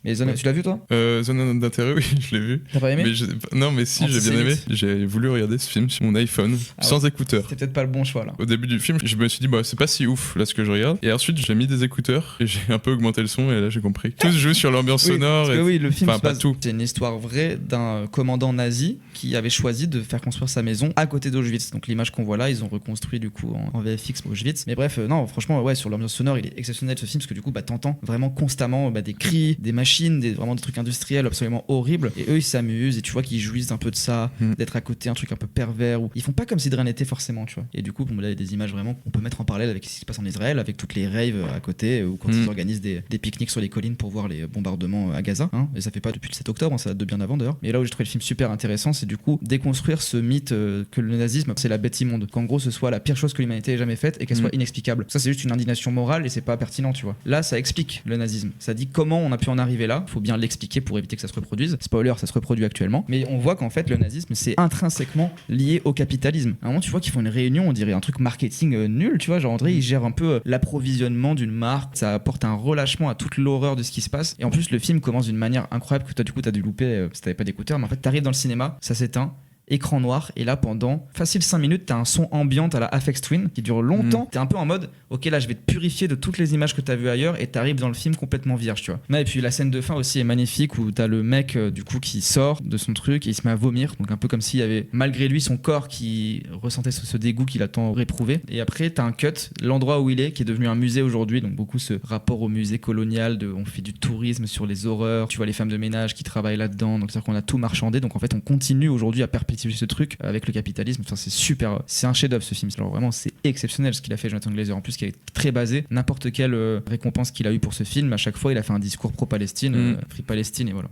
Mais Zone, Ouais. tu l'as vu toi? Zone d'intérêt, oui, je l'ai vu. T'as pas aimé? Non, mais si, j'ai bien aimé. Antisémite. J'ai voulu regarder ce film sur mon iPhone, Ah sans ouais. écouteurs. C'était peut-être pas le bon choix là. Au début du film, je me suis dit, bah, c'est pas si ouf là ce que je regarde. Et ensuite, j'ai mis des écouteurs et j'ai un peu augmenté le son et là, j'ai compris. Tout se joue sur l'ambiance Oui, sonore. parce que oui, le film Enfin, se pas passe- tout. c'est une histoire vraie d'un commandant nazi qui avait choisi de faire construire sa maison à côté d'Auschwitz. Donc l'image qu'on voit là, ils ont reconstruit du coup en VFX pour Auschwitz. Mais bref, non, franchement, ouais, sur l'ambiance sonore, il est exceptionnel ce film parce que du coup, bah, t'entends vraiment constamment des cris, des machines, vraiment des trucs industriels absolument horribles. Et eux, ils s'amusent et tu vois qu'ils jouissent un peu de ça, d'être à côté, un truc un peu pervers. Où ils font pas comme si de rien n'était forcément, tu vois. Et du coup, bon, là, il y a des images vraiment qu'on peut mettre en parallèle avec ce qui se passe en Israël, avec toutes les raves à côté, ou quand ils organisent des pique-niques sur les collines pour voir les bombardements à Gaza. Hein. Et ça fait pas depuis le 7 octobre, hein, ça date de bien avant d'ailleurs. Mais là où j'ai trouvé le film super intéressant, c'est du coup déconstruire ce mythe que le nazisme, c'est la bête immonde. Qu'en gros, ce soit la pire chose que l'humanité ait jamais faite et qu'elle soit inexplicable. Ça, c'est juste une indignation morale et c'est pas pertinent, tu vois. Là, ça explique le nazisme. Ça dit comment on a pu en arriver là. Faut bien l'expliquer pour éviter que ça se reproduise. Spoiler, ça se reproduit actuellement. Mais on voit qu'en fait, le nazisme, c'est intrinsèquement lié au capitalisme. À un moment, tu vois qu'ils font une réunion, on dirait un truc marketing nul, tu vois. Genre, André, il gère un peu l'approvisionnement d'une marque. Ça apporte un relâchement à toute l'horreur de ce qui se passe. Et en plus, le film commence d'une manière incroyable que toi, du coup, t'as dû louper si t'avais pas d'écouteurs. Mais en fait, t'arrives dans le cinéma, ça s'éteint. Écran noir, et là pendant facile 5 minutes t'as un son ambiant à la Aphex Twin qui dure longtemps. T'es un peu en mode ok, là je vais te purifier de toutes les images que t'as vues ailleurs et t'arrives dans le film complètement vierge, tu vois. Ouais, et puis la scène de fin aussi est magnifique où t'as le mec du coup qui sort de son truc et il se met à vomir, donc un peu comme s'il y avait malgré lui son corps qui ressentait ce dégoût qu'il a tant réprouvé. Et après t'as un cut, l'endroit où il est qui est devenu un musée aujourd'hui, donc beaucoup ce rapport au musée colonial de on fait du tourisme sur les horreurs, tu vois les femmes de ménage qui travaillent là-dedans, donc c'est-à-dire qu'on a tout marchandé, donc en fait on continue aujourd'hui à perpétuer ce truc avec le capitalisme. Enfin, c'est super, c'est un chef-d'œuvre ce film. Alors vraiment, c'est exceptionnel ce qu'il a fait Jonathan Glazer. En plus, qui est très basé. N'importe quelle récompense qu'il a eu pour ce film, à chaque fois, il a fait un discours pro-Palestine, Free Palestine, et voilà.